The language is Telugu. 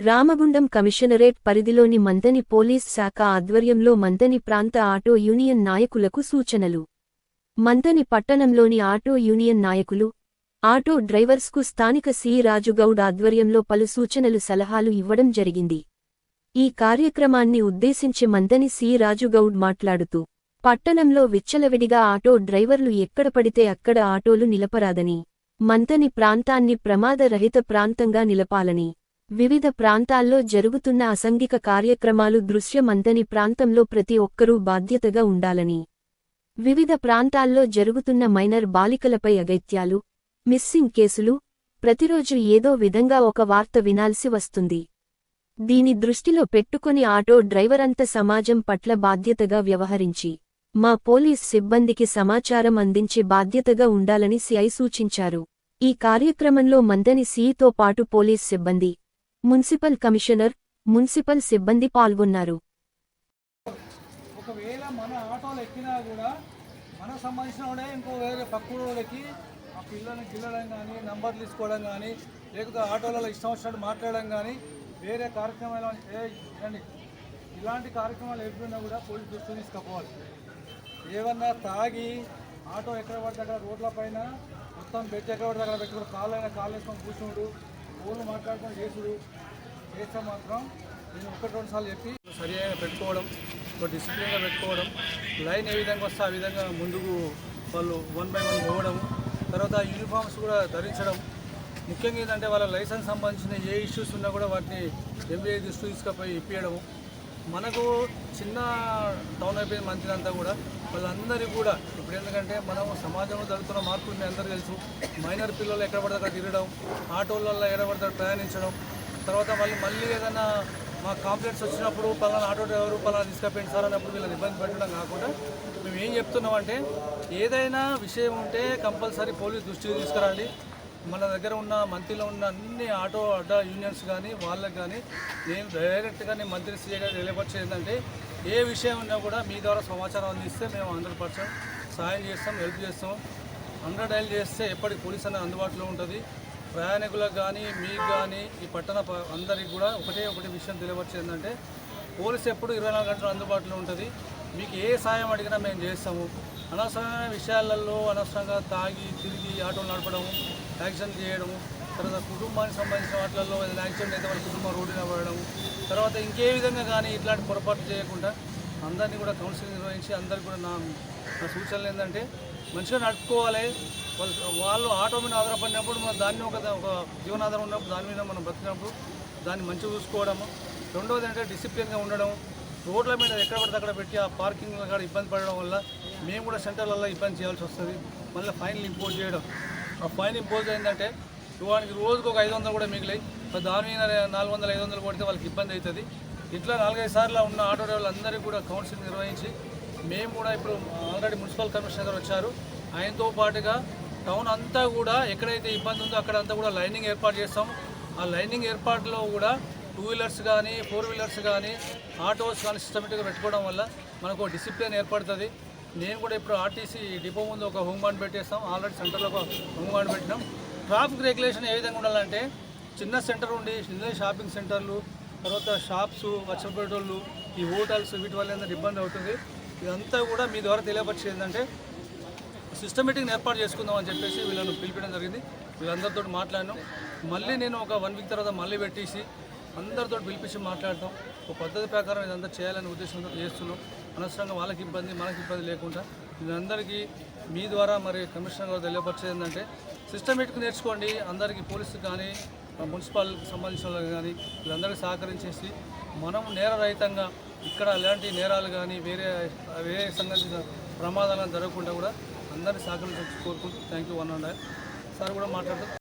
రామగుండం కమిషనరేట్ పరిధిలోని మందని పోలీస్ శాఖ ఆధ్వర్యంలో మందని ప్రాంత ఆటో యూనియన్ నాయకులకు సూచనలు. మందని పట్టణంలోని ఆటో యూనియన్ నాయకులు, ఆటో డ్రైవర్స్కు స్థానిక సి రాజుగౌడ్ ఆధ్వర్యంలో పలు సూచనలు సలహాలు ఇవ్వడం జరిగింది. ఈ కార్యక్రమాన్ని ఉద్దేశించి మందని సి రాజుగౌడ్ మాట్లాడుతూ, పట్టణంలో విచ్చలవిడిగా ఆటో డ్రైవర్లు ఎక్కడ పడితే అక్కడ ఆటోలు నిలపరాదని, మందని ప్రాంతాన్ని ప్రమాదరహిత ప్రాంతంగా నిలపాలని, వివిధ ప్రాంతాల్లో జరుగుతున్న అసాంఘిక కార్యక్రమాలు దృశ్య మందని ప్రాంతంలో ప్రతి ఒక్కరూ బాధ్యతగా ఉండాలని, వివిధ ప్రాంతాల్లో జరుగుతున్న మైనర్ బాలికలపై అగత్యాలు, మిస్సింగ్ కేసులు, ప్రతిరోజు ఏదో విధంగా ఒక వార్త వినాల్సి వస్తుంది. దీని దృష్టిలో పెట్టుకుని ఆటో డ్రైవరంతా సమాజం పట్ల బాధ్యతగా వ్యవహరించి, మా పోలీస్ సిబ్బందికి సమాచారం అందించే బాధ్యతగా ఉండాలని సిఐ సూచించారు. ఈ కార్యక్రమంలో మందని సితో పాటు పోలీస్ సిబ్బంది, మున్సిపల్ కమిషనర్, మున్సిపల్ సిబ్బంది పాల్గొన్నారు. ఒకవేళ మన ఆటోలు ఎక్కినా కూడా మనకు సంబంధించిన వాడే ఇంకో వేరే పక్కూడోళ్ళకి ఆ పిల్లల్ని గిల్లడం కానీ, నంబర్లు తీసుకోవడం కానీ, లేకపోతే ఆటోలలో ఇష్టం వచ్చినట్టు మాట్లాడడం కానీ, వేరే కార్యక్రమాలు ఇలాంటి కార్యక్రమాలు ఎప్పుడున్నా కూడా పోలీసు దృష్టి తీసుకుపోవాలి. ఏమన్నా తాగి ఆటో ఎక్కడ పడితే అక్కడ రోడ్ల పైన మొత్తం బెడ్ ఎక్కడ పడితే అక్కడ పెట్టుకుని కాళ్ళు వేసుకొని కూర్చున్నాడు, ఫోన్లు మాట్లాడుకొని చేసుడు చేస్తే మాత్రం నేను 1-2 సార్లు చెప్పి సరిగా పెట్టుకోవడం, ఒక డిసిప్లిన్గా పెట్టుకోవడం, లైన్ ఏ విధంగా వస్తే ఆ విధంగా ముందుకు వాళ్ళు 1 by 1 పోవడం, తర్వాత యూనిఫామ్స్ కూడా ధరించడం. ముఖ్యంగా ఏంటంటే వాళ్ళ లైసెన్స్ సంబంధించిన ఏ ఇష్యూస్ ఉన్నా కూడా వాటిని ఎంబీఐ దృష్టి తీసుకుపోయి ఇప్పించడము. మనకు చిన్న టౌన్ అయిపోయిన మంత్రులంతా కూడా వాళ్ళందరికీ కూడా ఇప్పుడు ఎందుకంటే మనం సమాజంలో జరుగుతున్న మార్పులు మీ అందరూ తెలుసు. మైనర్ పిల్లలు ఎక్కడ పడితే అక్కడ తిరగడం, ఆటోలలో ఎక్కడ పడితే ప్రయాణించడం, తర్వాత మళ్ళీ ఏదైనా మా కాంప్లైంట్స్ వచ్చినప్పుడు పలానా ఆటో డ్రైవరు పలానా తీసుకుపోయింది సార్ అన్నప్పుడు వీళ్ళని ఇబ్బంది పెట్టడం కాకుండా మేము ఏం చెప్తున్నామంటే ఏదైనా విషయం ఉంటే కంపల్సరీ పోలీస్ దృష్టికి తీసుకురండి. మన దగ్గర ఉన్న మంత్రిలో ఉన్న అన్ని ఆటో అడ్డా యూనియన్స్ కానీ వాళ్ళకి కానీ నేను డైరెక్ట్గా నేను మంత్రి సీఏ గారు తెలియపరిచేది ఏంటంటే ఏ విషయం ఉన్నా కూడా మీ ద్వారా సమాచారం అందిస్తే మేము 100% సాయం చేస్తాం, హెల్ప్ చేస్తాం. 100 డైల్ చేస్తే ఎప్పటికి పోలీస్ అనేది అందుబాటులో ఉంటుంది. ప్రయాణికులకు కానీ మీకు కానీ ఈ పట్టణ అందరికీ కూడా ఒకటి విషయం తెలియపరిచేది ఏంటంటే పోలీసు ఎప్పుడు 24 గంటలు అందుబాటులో ఉంటుంది. మీకు ఏ సాయం అడిగినా మేము చేస్తాము. అనవసరమైన విషయాలలో అనవసరంగా తాగి తిరిగి ఆటోలు నడపడము, యాక్సిడెంట్ చేయడము, తర్వాత కుటుంబానికి సంబంధించిన వాటిల్లో ఏదైనా యాక్సిడెంట్ అయితే వాళ్ళ కుటుంబం రోడ్డున పడడము, తర్వాత ఇంకే విధంగా కానీ ఇట్లాంటి పొరపాటు చేయకుండా అందరినీ కూడా కౌన్సిలింగ్ నిర్వహించి అందరికీ కూడా నా సూచనలు ఏంటంటే మంచిగా నడుపుకోవాలి. వాళ్ళు ఆటో మీద ఆధారపడినప్పుడు మన దాన్ని ఒక జీవనాధారం ఉన్నప్పుడు దాని మీద మనం బతికినప్పుడు దాన్ని మంచిగా చూసుకోవడము. రెండవది అంటే డిసిప్లిన్గా ఉండడం. రోడ్ల మీద ఎక్కడ పడితే అక్కడ పెట్టి ఆ పార్కింగ్లో కూడా ఇబ్బంది పడడం వల్ల మేము కూడా సెంటర్లలో ఇబ్బంది చేయాల్సి వస్తుంది. మళ్ళీ ఫైన్లు ఇంపోజ్ చేయడం. ఆ ఫైన్ ఇంపోజ్ అయిందంటే వానికి రోజుకు ఒక 500 కూడా మిగిలాయి. దాని మీద 400-500 కొడితే వాళ్ళకి ఇబ్బంది అవుతుంది. ఇట్లా 4-5 సార్లు ఉన్న ఆటో డ్రైవర్లందరికీ కూడా కౌన్సిలింగ్ నిర్వహించి మేము కూడా ఇప్పుడు ఆల్రెడీ మున్సిపల్ కమిషనర్ గారు వచ్చారు. ఆయనతో పాటుగా టౌన్ అంతా కూడా ఎక్కడైతే ఇబ్బంది ఉందో అక్కడంతా కూడా లైనింగ్ ఏర్పాటు చేస్తాం. ఆ లైనింగ్ ఏర్పాటులో కూడా 2 వీలర్స్ కానీ 4 వీలర్స్ కానీ ఆటోస్ కానీ సిస్టమేటిక్గా పెట్టుకోవడం వల్ల మనకు డిసిప్లిన్ ఏర్పడుతుంది. నేను కూడా ఇప్పుడు ఆర్టీసీ డిపో ముందు ఒక హోమ్ గార్డ్ పెట్టేస్తాం. ఆల్రెడీ సెంటర్లో ఒక హోమ్ గార్డ్ పెట్టినాం. ట్రాఫిక్ రెగ్యులేషన్ ఏ విధంగా ఉండాలంటే చిన్న సెంటర్ ఉండి చిన్న షాపింగ్ సెంటర్లు, తర్వాత షాప్స్, వర్షపెట్రోళ్ళు, ఈ హోటల్స్ వీటి వల్ల ఏంటంటే ఇబ్బంది అవుతుంది. ఇదంతా కూడా మీ ద్వారా తెలియపరిచేది ఏంటంటే సిస్టమేటిక్గా ఏర్పాటు చేసుకుందాం అని చెప్పేసి వీళ్ళను పిలిపించడం జరిగింది. వీళ్ళందరితో మాట్లాడినాం. మళ్ళీ నేను ఒక 1 వీక్ తర్వాత మళ్ళీ పెట్టేసి అందరితో పిలిపించి మాట్లాడతాం. ఒక పద్ధతి ప్రకారం ఇదంతా చేయాలనే ఉద్దేశంతో చేస్తున్నాం. అనవసరంగా వాళ్ళకి ఇబ్బంది మనకి ఇబ్బంది లేకుండా వీళ్ళందరికీ మీ ద్వారా మరి కమిషనర్ గారు తెలియపరిచేది ఏంటంటే సిస్టమేటిక్ నేర్చుకోండి. అందరికీ పోలీసుకి కానీ మున్సిపాల్కి సంబంధించిన వాళ్ళకి కానీ వీళ్ళందరికీ సహకరించేసి మనం నేరరహితంగా ఇక్కడ ఎలాంటి నేరాలు కానీ వేరే సంబంధించిన ప్రమాదాలను జరగకుండా కూడా అందరినీ సహకరించాలని కోరుకుంటూ థ్యాంక్ యూ. 1 సార్ కూడా మాట్లాడుతూ